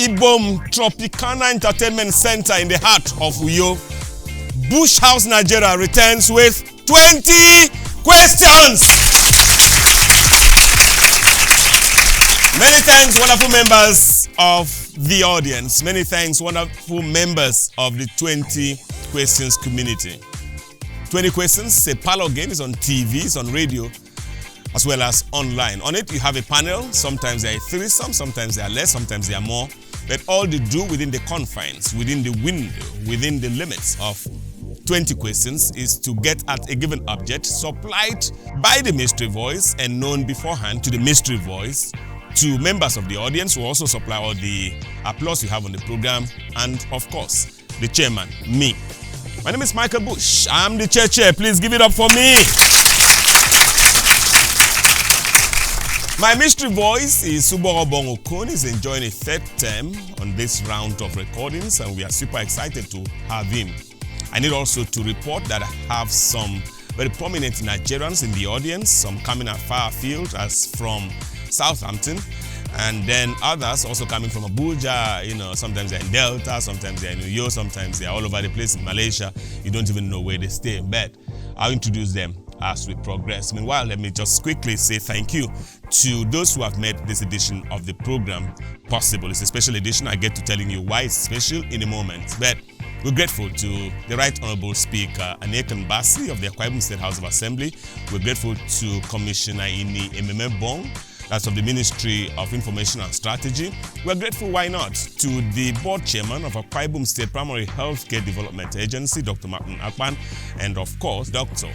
Ibom Tropicana Entertainment Center in the heart of Uyo, Bush House, Nigeria returns with 20 questions. Many thanks, wonderful members of the audience. Many thanks, wonderful members of the 20 questions community. 20 questions, a Parlour game, is on TV, it's on radio, as well as online. On it, you have a panel. Sometimes there are threesome, sometimes there are less, sometimes there are more. But all they do within the confines, within the window, within the limits of 20 questions is to get at a given object supplied by the mystery voice and known beforehand to the mystery voice, to members of the audience who also supply all the applause you have on the program, and of course, the chairman, me. My name is Michael Bush. I'm the chair. Please give it up for me. My mystery voice is Suborobong Okun. He's enjoying a third term on this round of recordings, and we are super excited to have him. I need also to report that I have some very prominent Nigerians in the audience, some coming far afield as from Southampton, and then others also coming from Abuja. You know, sometimes they're in Delta, sometimes they're in Uyo, sometimes they're all over the place in Malaysia. You don't even know where they stay, but I'll introduce them as we progress. Meanwhile, let me just quickly say thank you to those who have made this edition of the program possible. It's a special edition. I get to telling you why it's special in a moment, but we're grateful to the Right Honorable Speaker Anekan Basi of the Akwa Ibom State House of Assembly. We're grateful to Commissioner Ini Emmanuel, that's of the Ministry of Information and Strategy. We're grateful, why not, to the board chairman of Akwa Ibom State Primary Healthcare Development Agency, Dr. Martin Akpan, and of course, Dr.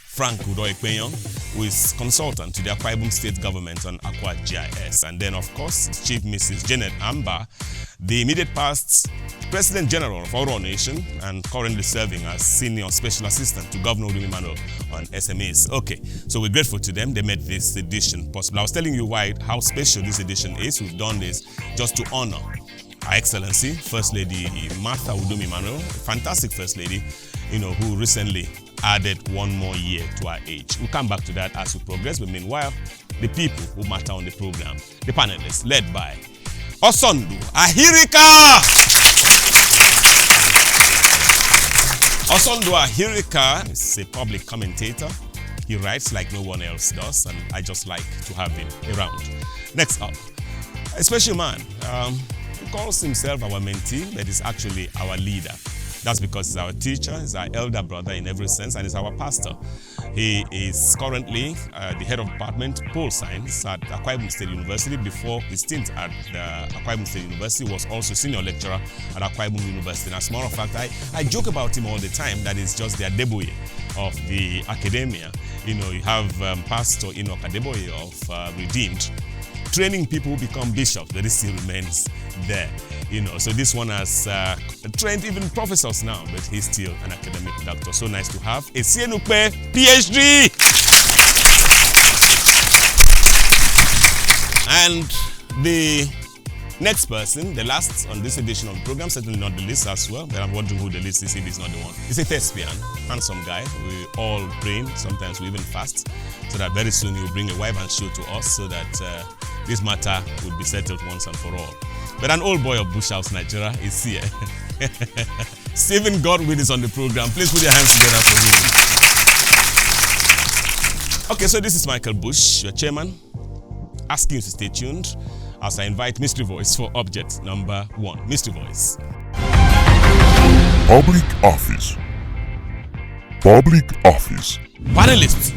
Frank Udoikpeyon, who is consultant to the Akwa Ibom State Government on Aqua GIS. And then, of course, Chief Mrs. Janet Amba, the immediate past President General of our nation and currently serving as Senior Special Assistant to Governor Udom Emmanuel on SMEs. Okay, so we're grateful to them. They made this edition possible. I was telling you how special this edition is. We've done this just to honor Our Excellency, First Lady Martha Udom Emmanuel, a fantastic First Lady, who recently added one more year to our age. We'll come back to that as we progress, but meanwhile, the people who matter on the program, the panelists led by Osondu Ahirika. Osondu Ahirika is a public commentator. He writes like no one else does, and I just like to have him around. Next up, a special man. He calls himself our mentee, but is actually our leader. That's because he's our teacher, he's our elder brother in every sense, and he's our pastor. He is currently the head of department Pole Science at Akwa Ibom State University. Before his stint at the Akwa Ibom State University, was also senior lecturer at Akwa Ibom University. And as a matter of fact, I joke about him all the time that he's just the Adeboye of the academia. You have Pastor Enoch Adeboye of Redeemed, training people who become bishops, but it still remains there. So this one has trained even professors now, but he's still an academic doctor. So nice to have a CNUP PhD. And the next person, the last on this edition of the program, certainly not the least as well, but I'm wondering who the least is if he's not the one. He's a thespian, handsome guy. We all praying, sometimes we even fast, so that very soon he'll bring a wife and show to us so that this matter will be settled once and for all. But an old boy of Bush House, Nigeria is here. Stephen Godwin is on the program. Please put your hands together for him. Okay, so this is Michael Bush, your chairman, asking you to stay tuned as I invite Mystery Voice for object number 1. Mystery Voice. Public office. Public office. Panelist.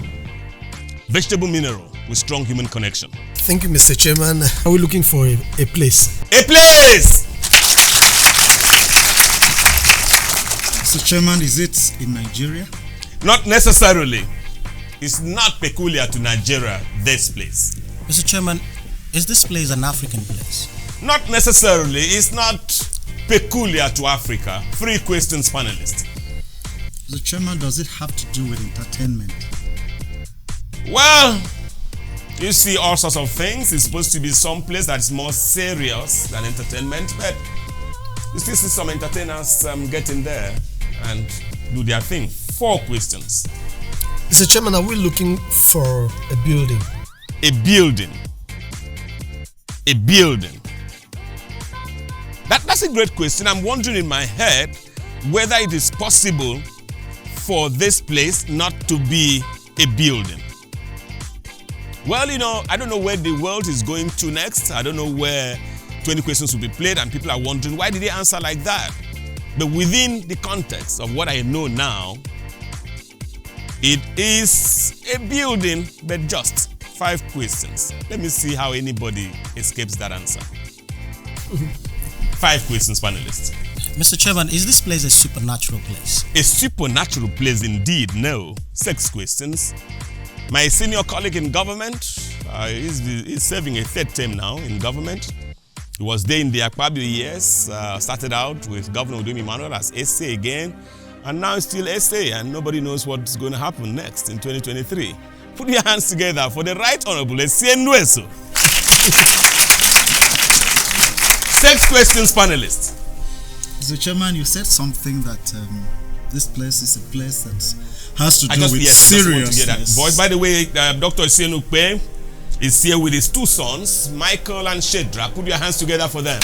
Vegetable mineral with strong human connection. Thank you, Mr. Chairman. Are we looking for a place? A place! Mr. Chairman, is it in Nigeria? Not necessarily. It's not peculiar to Nigeria, this place. Mr. Chairman, is this place an African place? Not necessarily. It's not peculiar to Africa. 3 questions, panelists. Mr. Chairman, does it have to do with entertainment? Well, you see all sorts of things. It's supposed to be some place that's more serious than entertainment, but you still see some entertainers getting there and do their thing. 4 questions. Mr. Chairman, are we looking for a building? A building. A building. That's a great question. I'm wondering in my head whether it is possible for this place not to be a building. Well, I don't know where the world is going to next. I don't know where 20 questions will be played, and people are wondering, why did they answer like that? But within the context of what I know now, it is a building, but just 5 questions. Let me see how anybody escapes that answer. 5 questions, panelists. Mr. Chairman, is this place a supernatural place? A supernatural place indeed, no. 6 questions. My senior colleague in government, is serving a 3rd term now in government. He was there in the Akwa Ibom years, started out with Governor Udom Emmanuel as SA again, and now still SA, and nobody knows what's going to happen next in 2023. Put your hands together for the Right Honorable Emmanuel. 6 questions, panelists. Mr. Chairman, you said something that this place is a place that has to do with seriousness. Boys, by the way, Dr. Isienukpe is here with his 2 sons, Michael and Shedra. Put your hands together for them.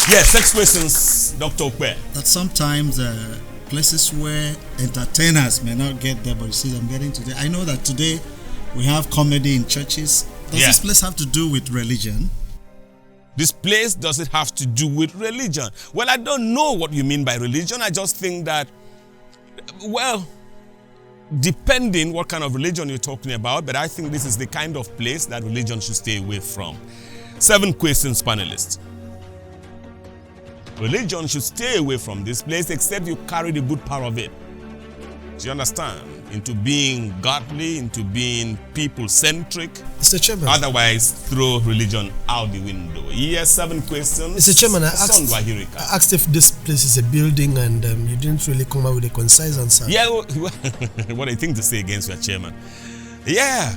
Yes, 6 questions, Dr. Ukpe. That sometimes places where entertainers may not get there, but you see them getting today. I know that today we have comedy in churches. Does this place have to do with religion? This place doesn't have to do with religion. Well, I don't know what you mean by religion. I just think that, well, depending what kind of religion you're talking about, but I think this is the kind of place that religion should stay away from. 7 questions, panelists. Religion should stay away from this place except you carry the good part of it. Do you understand? Into being godly, into being people-centric. Mr. Chairman. Otherwise, throw religion out the window. Yes, 7 questions. Mr. Chairman, I asked if this place is a building, and you didn't really come out with a concise answer. Yeah, what I think to say against your chairman. Yeah,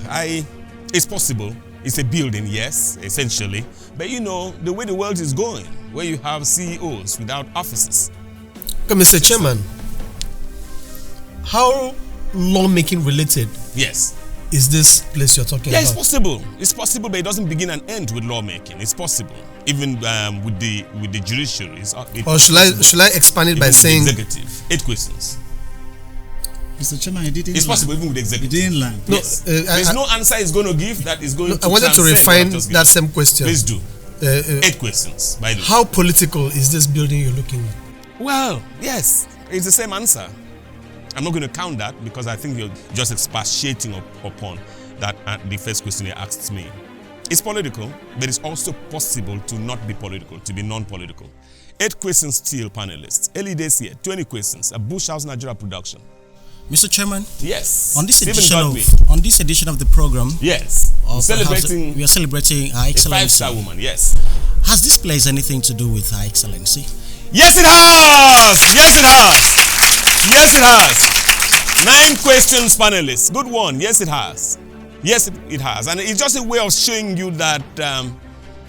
it's possible. It's a building, yes, essentially. But the way the world is going, where you have CEOs without offices. Okay, Mr. Chairman, how lawmaking related is this place you're talking about? Yeah, it's possible. It's possible, but it doesn't begin and end with lawmaking. It's possible. Even with the judiciary. Or should I expand it by saying executive? 8 questions. Mr. Chairman, I didn't. It's possible even with the executive. You didn't land. No, yes. There's no answer he's going to give that is going to. I wanted to refine that same question. Please do. 8 questions, by the way. How political is this building you're looking at? Well, yes, it's the same answer. I'm not going to count that because I think you're just expatiating upon that the first question you asked me. It's political, but it's also possible to not be political, to be non-political. 8 questions still, panelists. Early days here, 20 questions. A Bush House Nigeria production. Mr. Chairman. Yes. On this edition of the program. Yes. We are celebrating Her Excellency. A 5-star woman. Yes. Has this place anything to do with Her Excellency? Yes, it has. Yes, it has. Yes, it has. 9 questions, panelists. Good one. Yes, it has. Yes, it has. And it's just a way of showing you that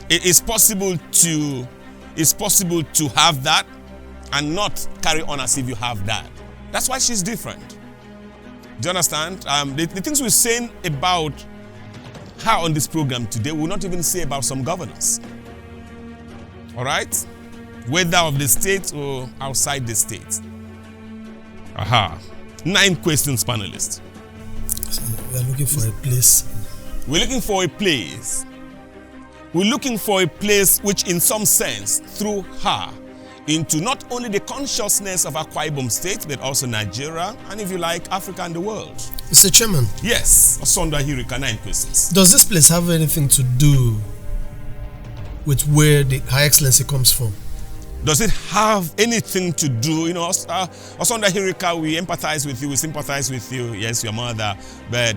it is possible to have that and not carry on as if you have that. That's why she's different. Do you understand? The things we're saying about her on this program today, we'll not even say about some governors. All right? Whether of the state or outside the state. Aha. 9 questions, panelists. So we are looking for a place. We're looking for a place. We're looking for a place which, in some sense, through her, into not only the consciousness of Akwa Ibom State, but also Nigeria, and if you like, Africa and the world. Mr. Chairman. Yes. Osonda Hirika, 9 questions. Does this place have anything to do with where Her Excellency comes from? Does it have anything to do, Osonda Hirika, we empathize with you, we sympathize with you, yes, your mother, but,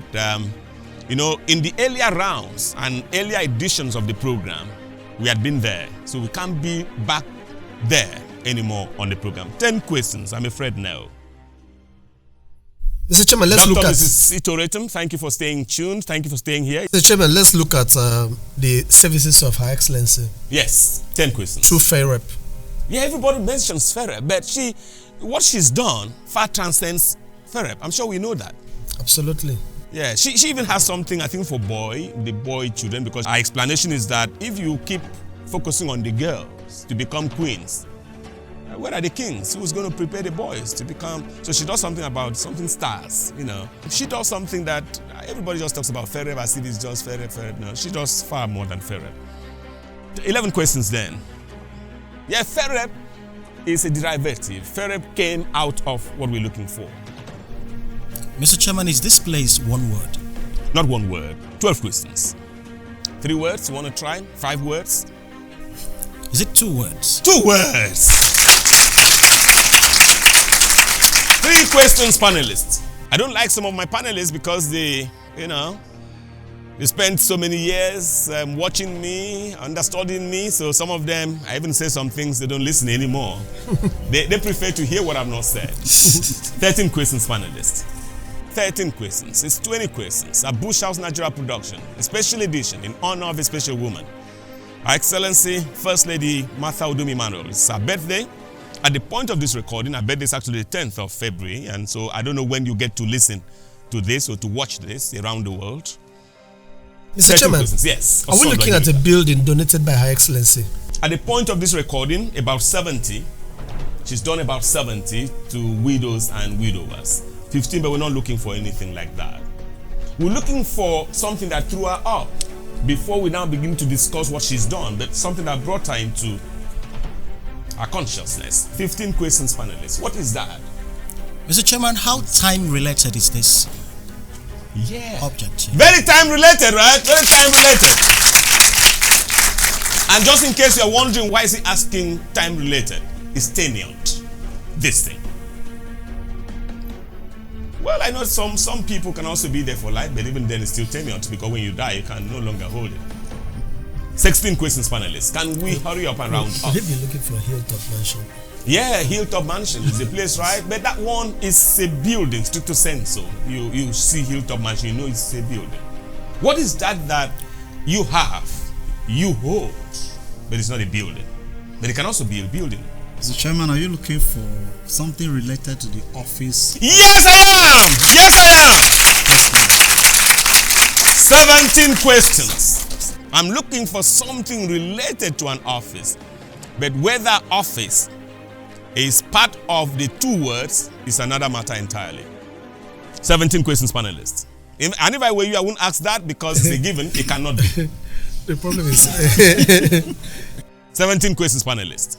in the earlier rounds and earlier editions of the program, we had been there, so we can't be back there anymore on the program. 10 questions, I'm afraid no. Mr. Chairman, let's look at... Mrs. Itoretum, thank you for staying tuned, thank you for staying here. Mr. Chairman, let's look at the services of Her Excellency. Yes, 10 questions. Through FEREP. Yeah, everybody mentions FEREP, but what she's done far transcends FEREP. I'm sure we know that. Absolutely. Yeah, she even has something, I think, for the boy children, because our explanation is that if you keep focusing on the girls to become queens. Where are the kings? Who's going to prepare the boys to become? So she does something about something stars, you know. She does something that everybody just talks about. Fereb, I see this just Fereb. No, she does far more than Fereb. 11 questions then. Yeah, Fereb is a derivative. Fereb came out of what we're looking for. Mr. Chairman, is this place one word? Not one word. 12 questions. 3 words, you want to try? 5 words? Is it 2 words? 2 words! 3 questions, panelists. I don't like some of my panelists because they spent so many years watching me, understanding me. So some of them, I even say some things, they don't listen anymore. they prefer to hear what I've not said. 13 questions, panelists. 13 questions. It's 20 questions. A Bush House Nigeria production, a special edition in honor of a special woman. Her Excellency, First Lady Martha Udom Emmanuel. It's her birthday. At the point of this recording, her birthday is actually the 10th of February, and so I don't know when you get to listen to this or to watch this around the world. Mr. Chairman, yes. Are we looking at a building donated by Her Excellency? At the point of this recording, about 70. She's done about 70 to widows and widowers. 15, but we're not looking for anything like that. We're looking for something that threw her up before we now begin to discuss what she's done, but something that brought her into our consciousness. 15 questions, panelists. What is that? Mr. Chairman, how time-related is this object here? Very time-related, right? Very time-related. And just in case you're wondering why is he asking time-related, it's tenured. This thing. Well, I know some people can also be there for life, but even then it's still tenured because when you die, you can no longer hold it. 16 questions, panelists. Can we hurry up and round up? Should they be looking for a hilltop mansion? Yeah, Hilltop Mansion is the place, right? But that one is a building, stricto sensu. You see Hilltop Mansion, you know it's a building. What is that you have, you hold, but it's not a building? But it can also be a building. Mr. Chairman, are you looking for something related to the office? Yes, I am! Yes, I am! 17 questions. I'm looking for something related to an office. But whether office is part of the 2 words is another matter entirely. 17 questions, panelists. And if I were you, I wouldn't ask that because it's a given. It cannot be. The problem is... 17 questions, panelists.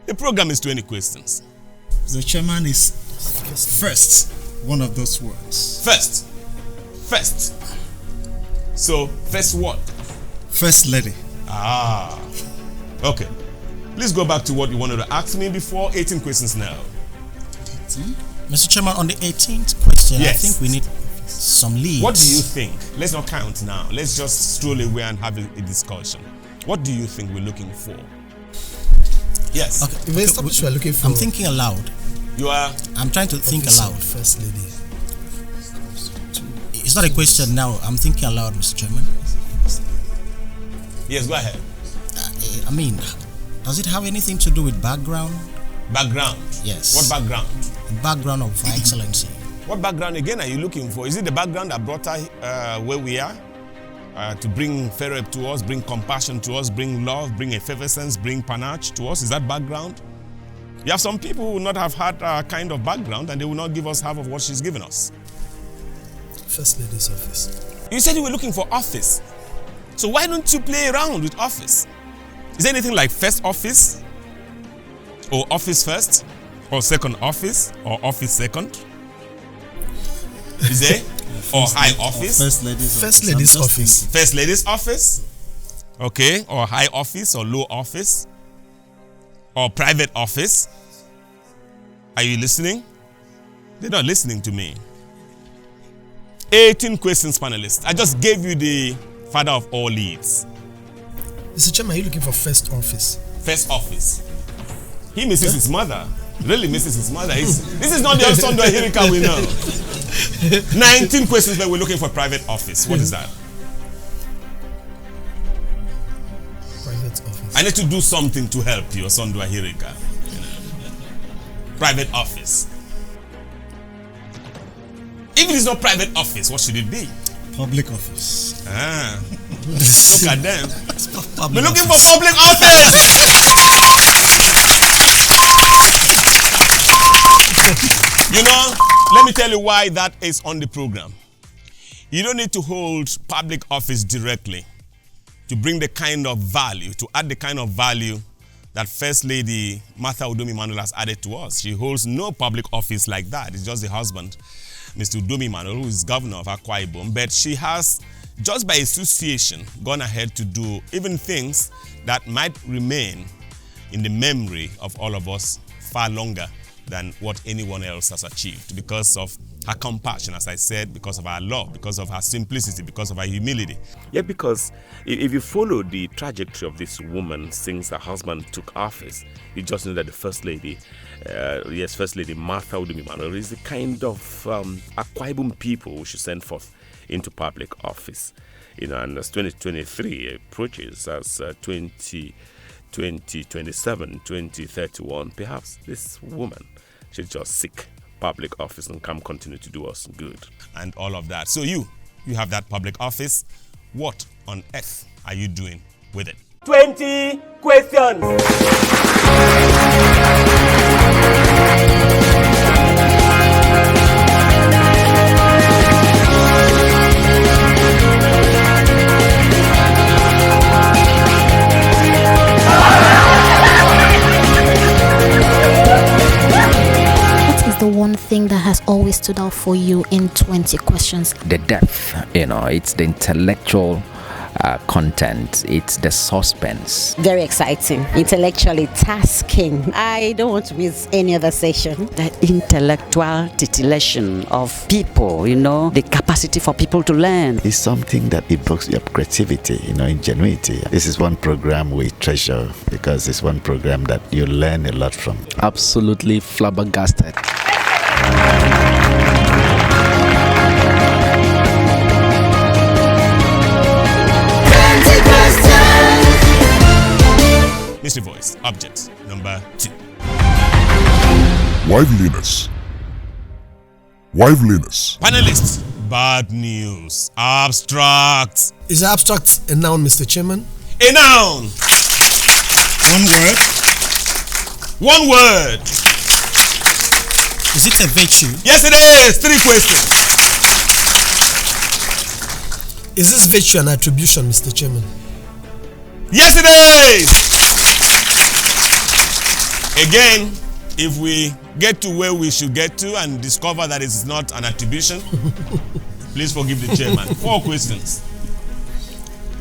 The program is 20 questions. The chairman is first, one of those words. First. So, first what? First lady. Ah. Okay. Please go back to what you wanted to ask me before. 18 questions now. 18? Mr. Chairman, on the 18th question, yes. I think we need some leads. What do you think? Let's not count now. Let's just stroll away and have a discussion. What do you think we're looking for? Yes. Okay. We're looking for. I'm thinking aloud. You are? I'm trying to think aloud. First lady. It's not a question now. I'm thinking aloud, Mr. Chairman. Yes, go ahead. I mean, does it have anything to do with background? Background? Yes. What background? The background of Her Excellency. What background again are you looking for? Is it the background that brought her where we are? To bring Fereb to us, bring compassion to us, bring love, bring effervescence, bring panache to us? Is that background? You have some people who will not have had a kind of background and they will not give us half of what she's given us. First lady's office. You said you were looking for office. So why don't you play around with office? Is there anything like first office? Or office first? Or second office? Or office second? Is there? Or high office? First lady's office. First lady's office? Okay. Or high office or low office? Or private office? Are you listening? They're not listening to me. 18 questions, panelists. I just gave you the father of all leads. Mr. Chairman, are you looking for first office? First office. He misses his mother. Really misses his mother. This is not the Sunday Hirika we know. 19 questions, but we're looking for private office. What is that? Private office. I need to do something to help you, Osondwa Hirika. Private office. If it is not private office, what should it be? Public office. Look at them. Public We're looking for office. public office. You know, let me tell you why that is on the program. You don't need to hold public office directly to bring the kind of value, to add the kind of value that First Lady Udom Emmanuel has added to us. She holds no public office like that. It's just the husband, Mr. Udom Emmanuel, who is governor of Akwa Ibom. But she has, just by association, gone ahead to do even things that might remain in the memory of all of us far longer than what anyone else has achieved, because of her compassion, as I said, because of her love, because of her simplicity, because of her humility. Yeah, because if you follow the trajectory of this woman since her husband took office, you just know that the First Lady, First Lady Udom Emmanuel, is the kind of Akwa Ibom people who should send forth into public office. You know, and as 2023 approaches, as 2027, 2031, perhaps this woman should just seek public office and come continue to do us good. And all of that. So you have that public office. What on earth are you doing with it? 20 questions. The one thing that has always stood out for you in 20 questions? The depth, it's the intellectual content, it's the suspense. Very exciting, intellectually tasking. I don't want to miss any other session. The intellectual titillation of people, the capacity for people to learn. It's something that evokes your creativity, ingenuity. This is one program we treasure because it's one program that you learn a lot from. Absolutely flabbergasted. Mystery voice, object number 2. Liveliness. Panelists, bad news. Abstract. Is abstract a noun, Mr. Chairman? A noun. One word. Is it a virtue? Yes, it is. 3 questions. Is this virtue an attribution, Mr. Chairman? Yes, it is. Again, if we get to where we should get to and discover that it's not an attribution, please forgive the chairman. 4 questions.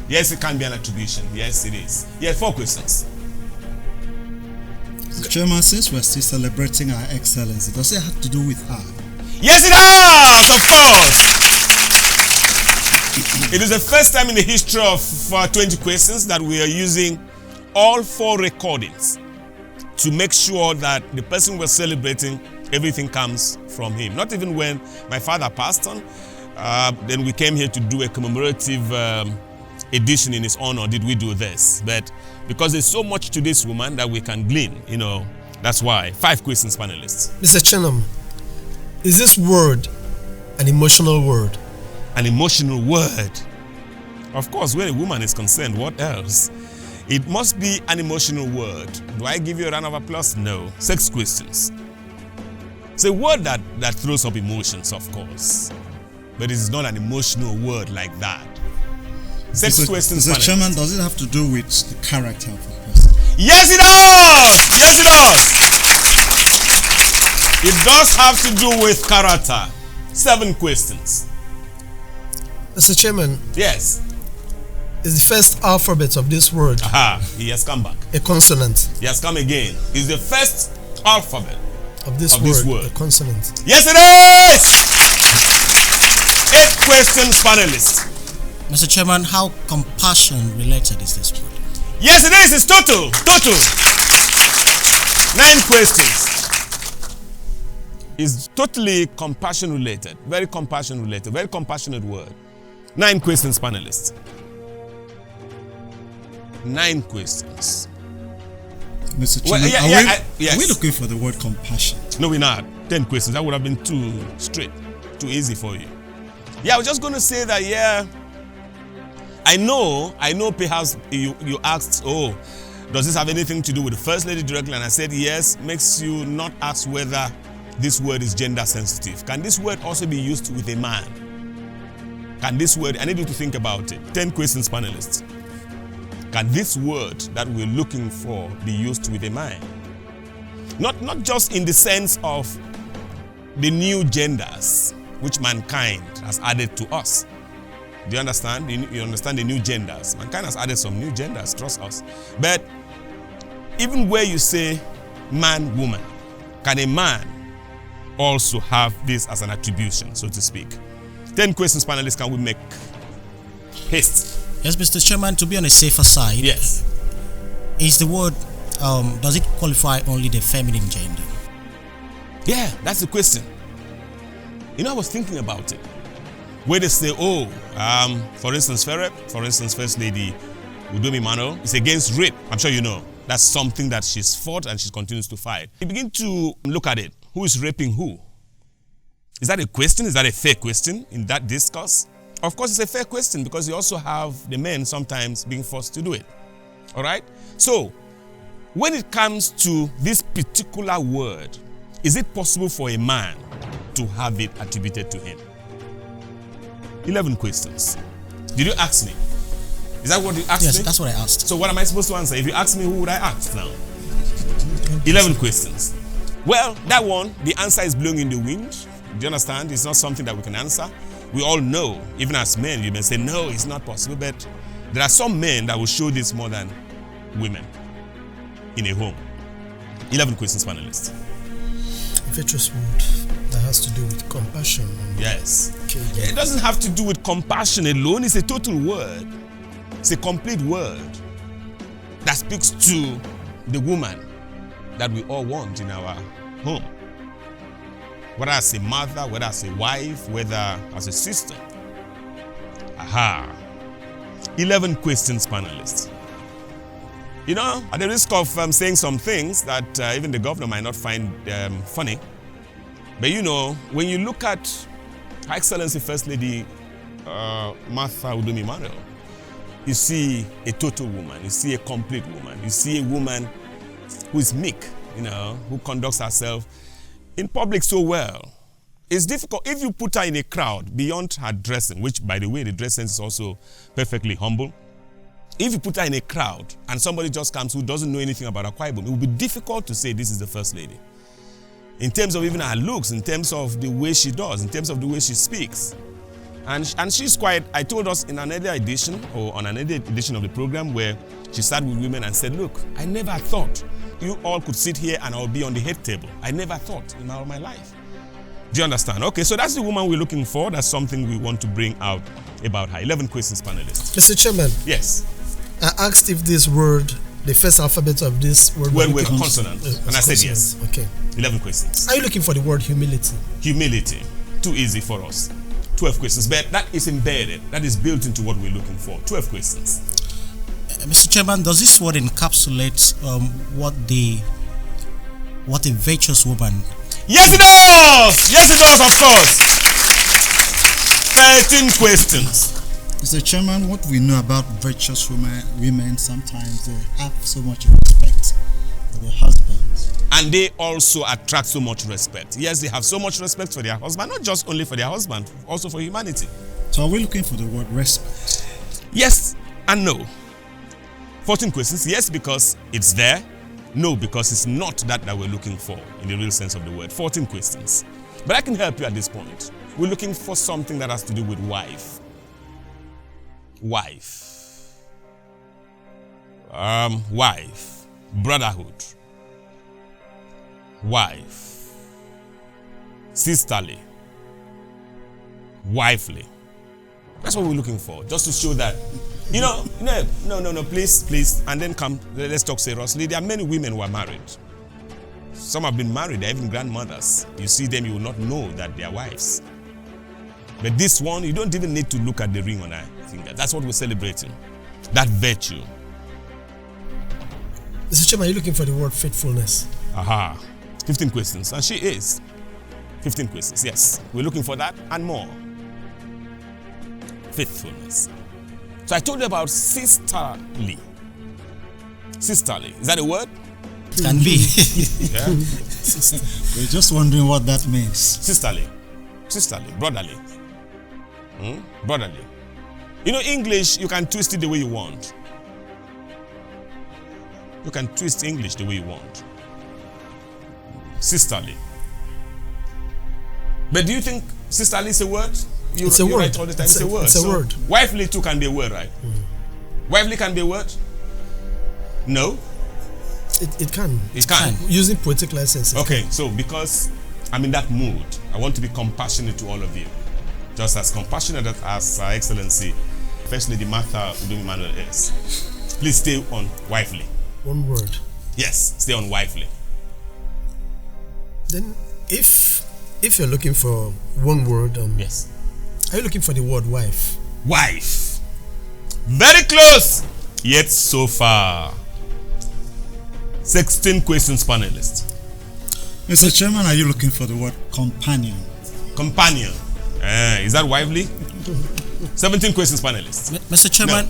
Yes, it can be an attribution. Yes, it is. Yes, 4 questions. Mr. Chairman, since we're still celebrating our Excellency, does it have to do with her? Yes, it has, of course. It is the first time in the history of 20 questions that we are using all 4 recordings to make sure that the person we're celebrating, everything comes from him. Not even when my father passed on, then we came here to do a commemorative edition in his honor, did we do this. But because there's so much to this woman that we can glean, that's why. 5 questions, panelists. Mr. Chenam, is this word an emotional word? An emotional word? Of course, when a woman is concerned, what else? It must be an emotional word. Do I give you a round of applause? No. 6 questions. It's a word that throws up emotions, of course. But it is not an emotional word like that. 6 questions. Mr. Chairman, does it have to do with the character of a person? Yes, it does! Yes, it does! It does have to do with character. 7 questions. Mr. Chairman. Yes. Is the first alphabet of this word? Aha, he has come back. A consonant. He has come again. It's the first alphabet of this word. A consonant. Yes, it is! 8 questions, panelists. Mr. Chairman, how compassion related is this word? Yes, it is. It's total. 9 questions. It's totally compassion related. Very compassion related. Very compassionate word. 9 questions, panelists. 9 questions. Mr. Chairman, yes. Are we looking for the word compassion? No, we're not. 10 questions. That would have been too straight, too easy for you. Yeah, I was just going to say that, yeah, I know perhaps you asked, oh, does this have anything to do with the First Lady directly? And I said, yes, makes you not ask whether this word is gender sensitive. Can this word also be used with a man? Can this word, I need you to think about it. 10 questions, panelists. Can this word that we're looking for be used with a man? Not just in the sense of the new genders which mankind has added to us. Do you understand? You understand the new genders. Mankind has added some new genders, trust us. But even where you say man, woman, can a man also have this as an attribution, so to speak? 10 questions, panelists, can we make haste? Yes, Mr. Chairman, to be on a safer side, yes, is the word, does it qualify only the feminine gender? Yeah, that's the question. You know, I was thinking about it. Where they say, oh, for instance, First Lady Udom Emmanuel is against rape. I'm sure you know. That's something that she's fought and she continues to fight. You begin to look at it. Who is raping who? Is that a question? Is that a fair question in that discourse? Of course, it's a fair question because you also have the men sometimes being forced to do it. All right? So, when it comes to this particular word, is it possible for a man to have it attributed to him? 11 questions. Did you ask me? Is that what you asked me? Yes, that's what I asked. So what am I supposed to answer? If you ask me, who would I ask now? 11 questions. Well, that one, the answer is blowing in the wind. Do you understand? It's not something that we can answer. We all know, even as men, you may say, no, it's not possible. But there are some men that will show this more than women in a home. 11 questions, panelists. A virtuous word that has to do with compassion. Yes. Okay, It doesn't have to do with compassion alone. It's a total word. It's a complete word that speaks to the woman that we all want in our home. Whether as a mother, whether as a wife, whether as a sister. Aha. 11 questions, panelists. You know, at the risk of saying some things that even the governor might not find funny, but you know, when you look at Her Excellency First Lady Martha Udom Emmanuel, you see a total woman, you see a complete woman, you see a woman who is meek, you know, who conducts herself in public so well. It's difficult if you put her in a crowd beyond her dressing, which, by the way, the dress sense is also perfectly humble. If you put her in a crowd and somebody just comes who doesn't know anything about Akwa Ibom, it will be difficult to say this is the First Lady. In terms of even her looks, in terms of the way she does, in terms of the way she speaks. And she's quite, I told us in another edition, or on another edition of the program, where she sat with women and said, look, I never thought you all could sit here and I'll be on the head table. I never thought in all my life. Do you understand? Okay, so that's the woman we're looking for. That's something we want to bring out about her. 11 questions, panelists. Mr. Chairman. Yes. I asked if this word, the first alphabet of this word was consonant. And I said yes. Okay. 11 questions. Are you looking for the word humility? Humility. Too easy for us. 12 questions. But that is embedded. That is built into what we're looking for. 12 questions. Mr. Chairman, does this word encapsulate what a virtuous woman? Yes, it does! Yes, it does, of course. 13 questions. Mr. Chairman, what we know about virtuous women, sometimes they have so much respect for their husbands. And they also attract so much respect. Yes, they have so much respect for their husband, not just only for their husband, also for humanity. So are we looking for the word respect? Yes and no. 14 questions. Yes, because it's there. No, because it's not that we're looking for in the real sense of the word. 14 questions. But I can help you at this point. We're looking for something that has to do with wife. Wife. Wife. Brotherhood. Wife. Sisterly. Wifely. That's what we're looking for. Just to show that, no, please. And then let's talk seriously. There are many women who are married. Some have been married, they're even grandmothers. You see them, you will not know that they are wives. But this one, you don't even need to look at the ring on her finger. That's what we're celebrating. That virtue. Mr. Chairman, are you looking for the word faithfulness? Aha. 15 questions. And she is. 15 questions, yes. We're looking for that and more. Faithfulness. So I told you about sisterly. Sisterly. Is that a word? Can be. Yeah. We're just wondering what that means. Sisterly. Sisterly. Brotherly. Brotherly. You know, English, you can twist it the way you want. You can twist English the way you want. Sisterly. But do you think sisterly is a word? It's a word. Write all the time. It's a word. It's a word. Wifely too can be a word, right? Wifely can be a word? No? It can. It can. Using poetic license. Okay, so because I'm in that mood, I want to be compassionate to all of you. Just as compassionate as Her Excellency, First Lady Martha Udom Emmanuel is. Please stay on wifely. One word. Yes, stay on wifely. Then if you're looking for one word, yes. Are you looking for the word wife? Wife. Very close, yet so far. 16 questions, panelists. Mr. Chairman, are you looking for the word companion? Companion. Is that wifely? 17 questions, panelists. Mr. Chairman,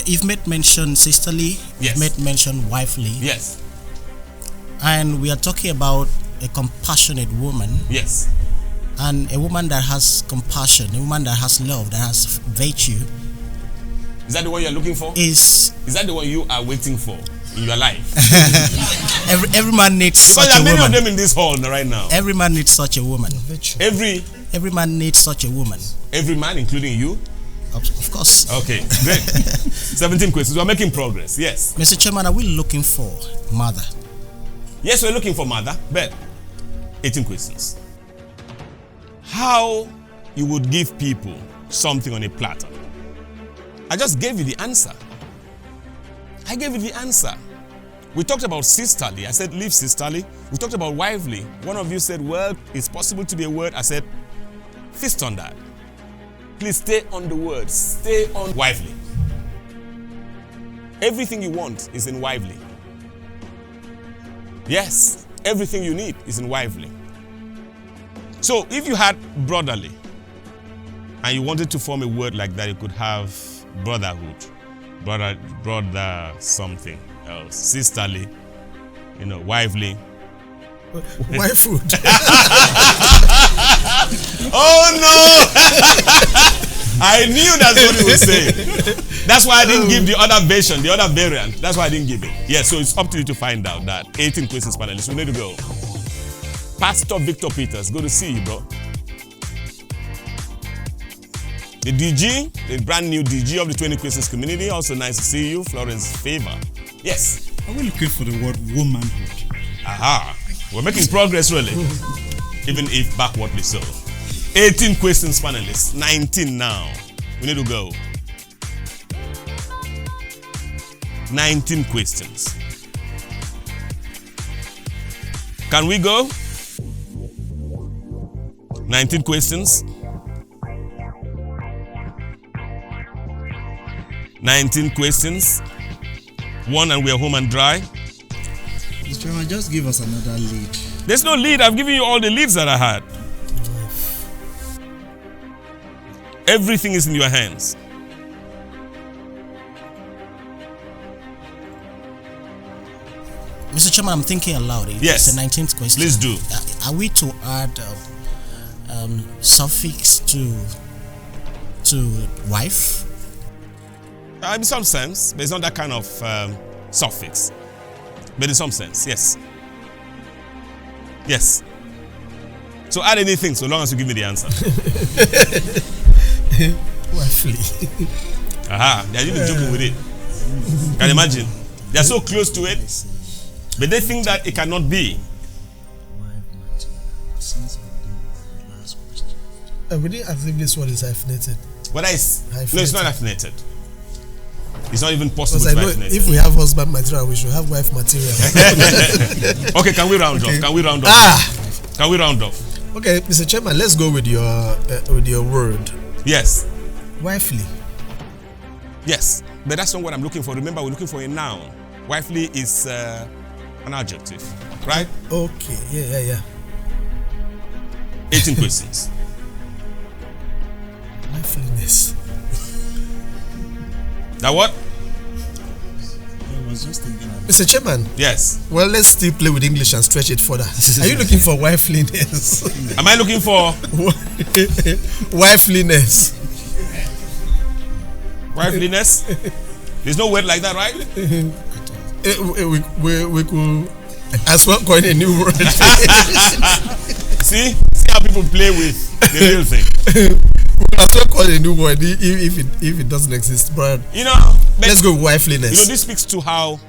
you've made mention sisterly, yes. You've made mention wifely. Yes. And we are talking about a compassionate woman. Yes. And a woman that has compassion, a woman that has love, that has virtue. Is that the one you're looking for? Is that the one you are waiting for in your life? every man needs such a woman. There are many of them in this hall right now. Every man needs such a woman. Every man needs such a woman. Every man, including you? Of course. Okay, great. 17 questions. We're making progress. Yes. Mr. Chairman, are we looking for mother? Yes, we're looking for mother. But 18 questions. How you would give people something on a platter? I just gave you the answer. I gave you the answer. We talked about sisterly. I said, leave sisterly. We talked about wifely. One of you said, well, it's possible to be a word. I said, fist on that. Please stay on the word. Stay on wifely. Everything you want is in wifely. Yes, everything you need is in wifely. So if you had brotherly and you wanted to form a word like that, you could have brotherhood, brother something else, sisterly, wifely. Wifehood. Oh no! I knew that's what you would say. That's why I didn't give the other version, the other variant. That's why I didn't give it. Yeah, so it's up to you to find out that. 18 questions, panelists. We need to go. Pastor Victor Peters, good to see you, bro. The DG, the brand new DG of the 20 Questions community, also nice to see you. Florence Favor. Yes. Are we looking for the word womanhood? Aha. We're making progress, really. Even if backwardly so. 18 questions, panelists. 19 now. We need to go. 19 questions. Can we go? 19 questions. 19 questions. One and we are home and dry. Mr. Chairman, just give us another lead. There's no lead. I've given you all the leads that I had. Everything is in your hands. Mr. Chairman, I'm thinking aloud. Yes. It's the 19th question. Please do. Are we to add suffix to wife? In some sense, but it's not that kind of suffix. But in some sense, yes. Yes. So add anything so long as you give me the answer. Wifely. Aha, they're even joking with it. Can you imagine? They're so close to it, but they think that it cannot be. We didn't ask if this word is hyphenated. What is? No, it's not hyphenated. It's not even possible to hyphenate. If we have husband material, we should have wife material. Okay, can we round off? Can we round off? Can we round off? Okay, Mr. Chairman, let's go with your word. Yes. Wifely. Yes, but that's not what I'm looking for. Remember, we're looking for a noun. Wifely is an adjective, right? Okay, yeah. 18 questions. Wifeliness. That what? I was just thinking about Mr. Chairman. Yes. Well, let's still play with English and stretch it further. Are you looking for wifeliness? Am I looking for wifeliness? Wifeliness? There's no word like that, right? We could as well coin a new word. See how people play with the real thing. We can as well call it a new word if it doesn't exist, but let's go with wifeliness. This speaks to how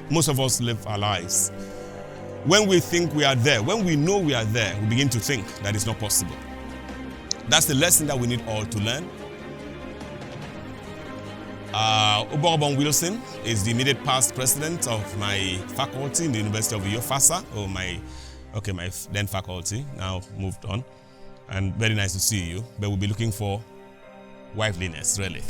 most of us live our lives. When we think we are there, when we know we are there, we begin to think that it's not possible. That's the lesson that we need all to learn. Udom Wilson is the immediate past president of my faculty in the University of Iofasa, or my then faculty, now moved on. And very nice to see you, but we'll be looking for wifeliness, really.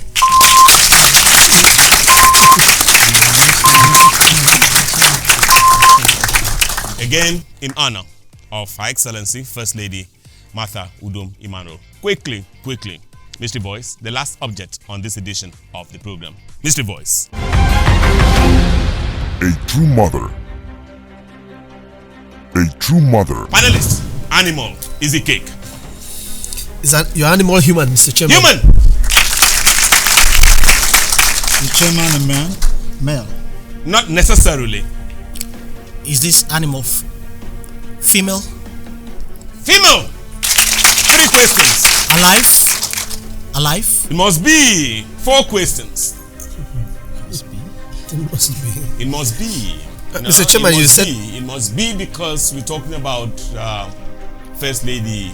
Again, in honor of Her Excellency, First Lady Martha Udom Emmanuel. Quickly, Mystery Voice, the last object on this edition of the program. Mystery Voice. A true mother. A true mother. Panelist, animal, easy cake. Is that your animal human, Mr. Chairman? Human! the chairman a man? Male? Not necessarily. Is this animal female? Female! 3 questions. Alive? It must be 4 questions. It must be. Mr. Chairman, you said it must be because we're talking about First Lady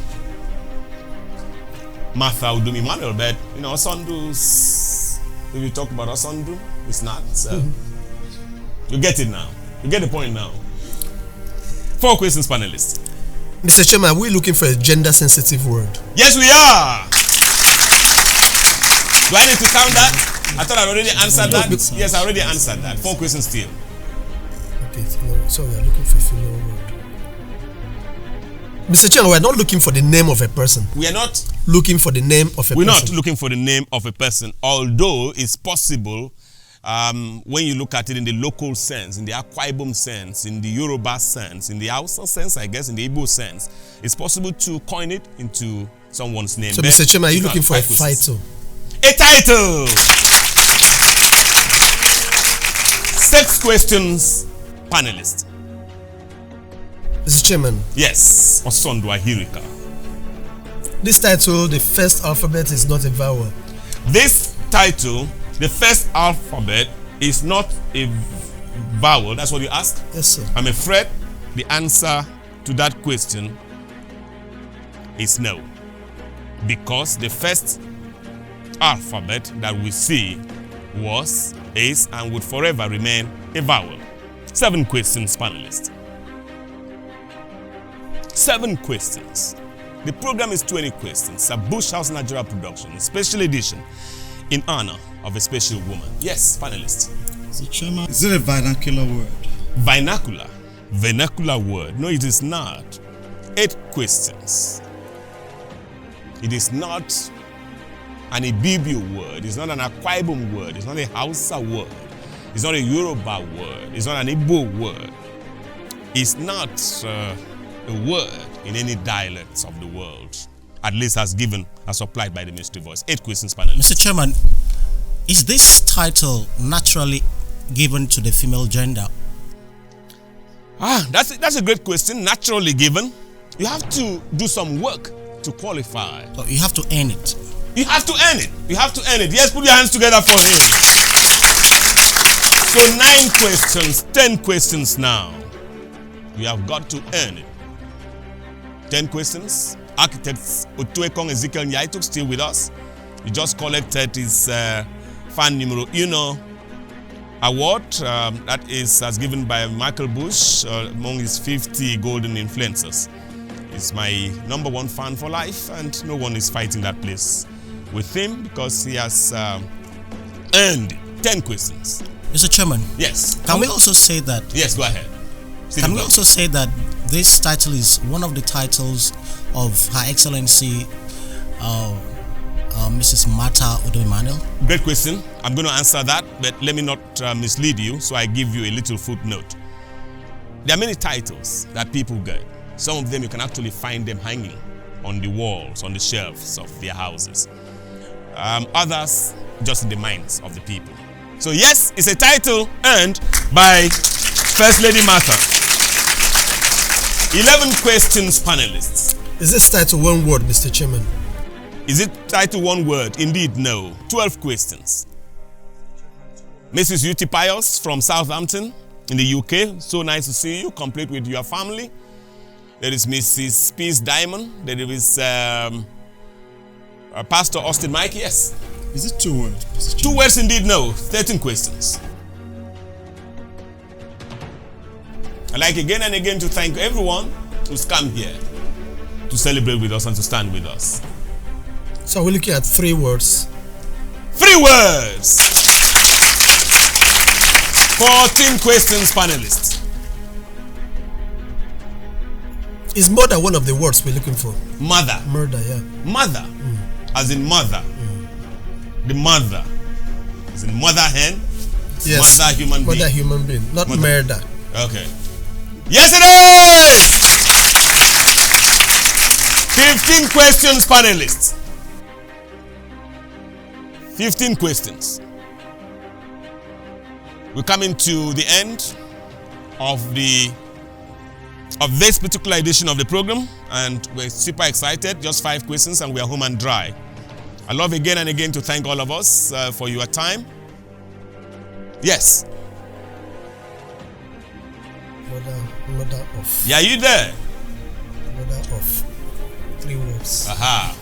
Martha Udom Emmanuel, but Osondu's, if you talk about Osondu, it's not. So you get it now. You get the point now. 4 questions, panelists. Mr. Chairman, are we looking for a gender-sensitive word? Yes, we are. Do I need to count that? I thought I already answered that. Yes, I already answered that. 4 questions still. Okay, so we are looking for a female word. Mr. Chairman, we are not looking for the name of a person. We are not looking for the name of a person. We're not looking for the name of a person, although it's possible when you look at it in the local sense, in the Akwa Ibom sense, in the Yoruba sense, in the Hausa sense, I guess, in the Igbo sense, it's possible to coin it into someone's name. So, Mr. Chairman, are you looking for a title? A title! 6 questions, panelists. Mr. Chairman. Yes, Osondu Ahirika. This title, the first alphabet is not a vowel. This title, the first alphabet is not a vowel. That's what you asked? Yes, sir. I'm afraid the answer to that question is no. Because the first alphabet that we see was, is, and would forever remain a vowel. 7 questions, panelists. 7 questions. The program is 20 questions. A Bush House Nigeria production, special edition, in honor of a special woman. Yes, panelists. So, Chairman, is it a vernacular word? Vernacular? Vernacular word? No, it is not. 8 questions. It is not an Ibibio word. It's not an Akwa Ibom word. It's not a Hausa word. It's not a Yoruba word. It's not an Igbo word. It's not a word in any dialects of the world, at least as supplied by the Mystery Voice. 8 questions, panel. Mr. Chairman, is this title naturally given to the female gender? That's a great question. Naturally given. You have to do some work to qualify. So you have to earn it. You have to earn it. You have to earn it. Yes, put your hands together for him. So 9 questions, 10 questions now. You have got to earn it. 10 questions. Architect Otuekong Ezekiel Nyaituk still with us. He just collected his fan numero 1 award. That is as given by Michael Bush among his 50 golden influencers. He's my #1 fan for life, and no one is fighting that place with him because he has earned 10 questions. Mr. Chairman. Yes. Can we also say that? Yes, go ahead. Can we also say that this title is one of the titles of Her Excellency Mrs. Martha Udom Emmanuel. Great question. I'm going to answer that, but let me not mislead you, so I give you a little footnote. There are many titles that people get. Some of them you can actually find them hanging on the walls, on the shelves of their houses. Others just in the minds of the people. So yes, it's a title earned by First Lady Martha. 11 questions, panelists. Is this title one word, Mr. Chairman? Is it title one word? Indeed, no. 12 questions. Mrs. Witty Pius from Southampton in the UK. So nice to see you, complete with your family. There is Mrs. Peace Diamond. There is Pastor Austin Mike, yes. Is it 2 words? 2 words indeed, no. 13 questions. I'd like again and again to thank everyone who's come here to celebrate with us and to stand with us. So we're looking at 3 words. 3 words! 14 questions, panelists. Is murder one of the words we're looking for? Mother. Murder, yeah. Mother. As in mother. The mother. As in mother hen. Yes. Mother human being. Mother human being, not mother. murder. Okay. Yes, it is! 15 questions, panelists. 15 questions. We're coming to the end of this particular edition of the program, and we're super excited. Just 5 questions and we are home and dry. I love again and again to thank all of us for your time. Yes. Mother of. Yeah, you there? Mother of. 3 words. Aha.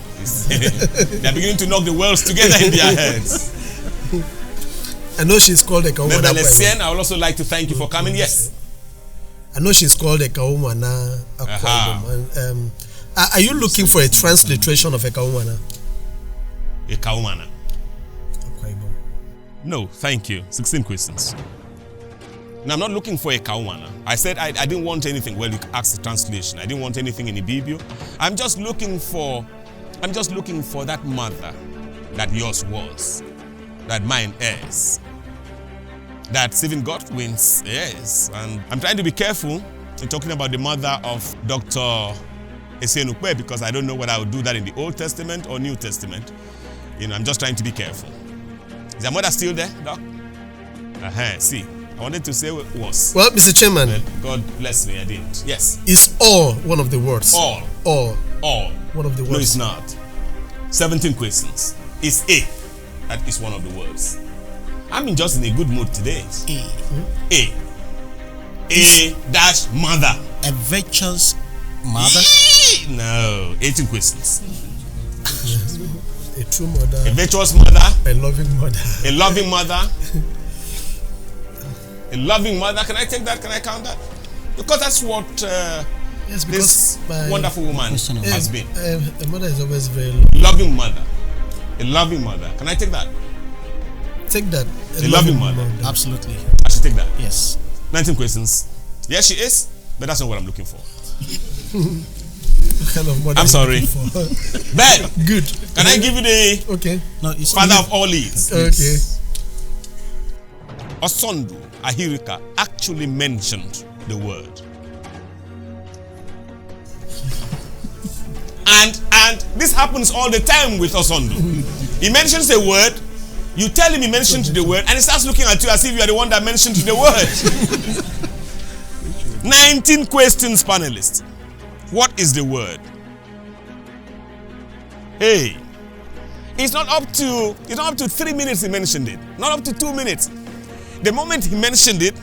They're beginning to knock the words together in their heads. I know she's called a Kaumana. I would also like to thank you for coming. Yes. I know she's called a Kaumana. Akwa Ibom. Are you looking for a transliteration of a Kaumana? A Kaumana. Akwa Ibom. No, thank you. 16 questions. Now, I'm not looking for a Kaumana. I said I didn't want anything. Well, you asked the translation. I didn't want anything in Ibibio. I'm just looking for that mother that yours was, that mine is, that Stephen Godwin's is. And I'm trying to be careful in talking about the mother of Dr. Esenukwe, because I don't know whether I would do that in the Old Testament or New Testament. I'm just trying to be careful. Is your mother still there, Doc? See, I wanted to say was. Well, Mr. Chairman. Well, God bless me, I didn't. Yes. Is all one of the words? All. One of the words. No, it's not. 17 questions. It's A. That is one of the words. I'm just in a good mood today. A dash mother. A virtuous mother? No. 18 questions. A true mother. A virtuous mother. A loving mother. A loving mother. A loving mother. Can I take that? Can I count that? Because that's what this wonderful woman has been. A mother is always very loving mother. A loving mother. Can I take that? Take that. A loving mother. Absolutely. I should take that. Yes. 19 questions. Yes, she is, but that's not what I'm looking for. What kind of mother I'm sorry. Ben. Good. Can I give you the father of all leads? Okay. Osondu Ahirika actually mentioned the word. And this happens all the time with Osondu. He mentions a word, you tell him he mentioned the word, and he starts looking at you as if you are the one that mentioned the word. 19 questions, panelists. What is the word? Hey. It's not up to 3 minutes he mentioned it. Not up to 2 minutes. The moment he mentioned it,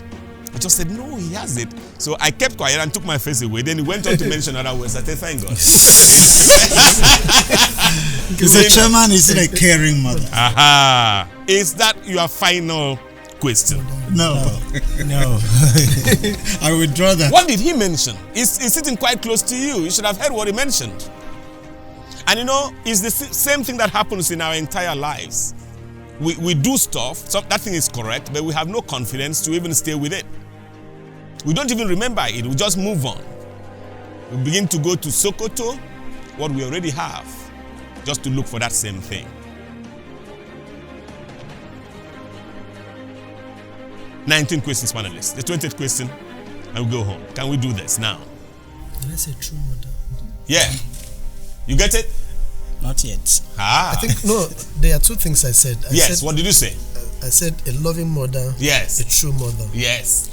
I just said, no, he has it. So I kept quiet and took my face away. Then he went on to mention other words. I said, thank God. The chairman is a caring mother. Aha. Is that your final question? No. I withdraw that. What did he mention? He's sitting quite close to you. You should have heard what he mentioned. And it's the same thing that happens in our entire lives. We do stuff, so that thing is correct, but we have no confidence to even stay with it. We don't even remember it, we just move on. We begin to go to Sokoto, what we already have, just to look for that same thing. 19 questions, panelists. The 20th question, and we'll go home. Can we do this now? Did I say true mother? Yeah. You get it? Not yet. I think, no, there are two things I said. Yes, what did you say? I said a loving mother. Yes. A true mother. Yes.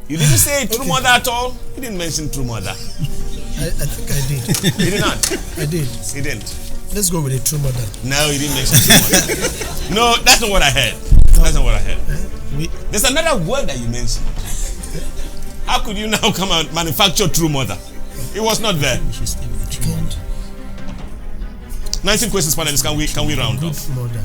You didn't say true mother at all? You didn't mention true mother. I think I did. You did not? I did. You didn't? Let's go with a true mother. No, you didn't mention true mother. No, that's not what I heard. That's not what I heard. There's another word that you mentioned. How could you now come and manufacture true mother? It was not there. 19 questions, panelists. Can we round off? Mother.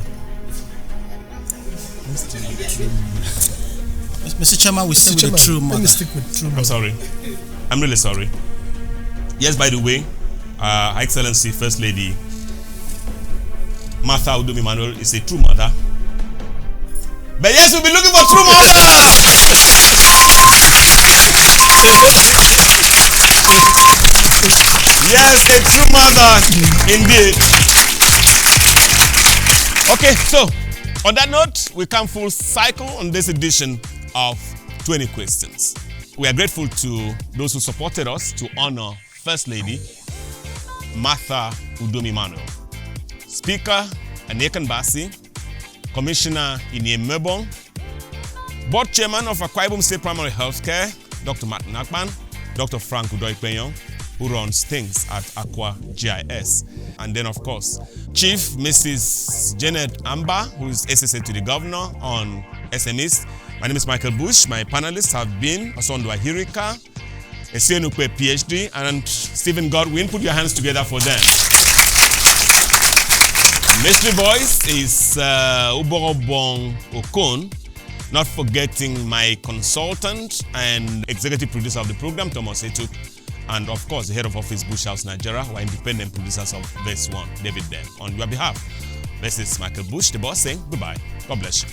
Mr. Chairman, we stick with the true mother. Let me stick with true mother. I'm sorry. I'm really sorry. Yes, by the way, Her Excellency First Lady Martha Udom Emmanuel is a true mother. But yes, we'll be looking for true mother. Yes, a true mother, indeed. Okay, so on that note, we come full cycle on this edition of 20 Questions. We are grateful to those who supported us to honor First Lady Martha Udom Emmanuel, Speaker Anekan Basi, Commissioner Inie Mebong, Board Chairman of Akwa Ibom State Primary Healthcare, Dr. Martin Akpan, Dr. Frank Udoikpenyong, who runs things at Aqua GIS. And then, of course, Chief Mrs. Janet Amba, who is SSA to the Governor on SMEs. My name is Michael Bush. My panelists have been Osondo Ahirika, Esienukwe PhD, and Stephen Godwin. Put your hands together for them. Mystery Voice is Uborobong Okon. Not forgetting my consultant and executive producer of the program, Thomas Etuk. And of course, the head of office, Bush House Nigeria, who are independent producers of this one, David Dem. On your behalf, this is Michael Bush, the boss, saying goodbye. God bless you.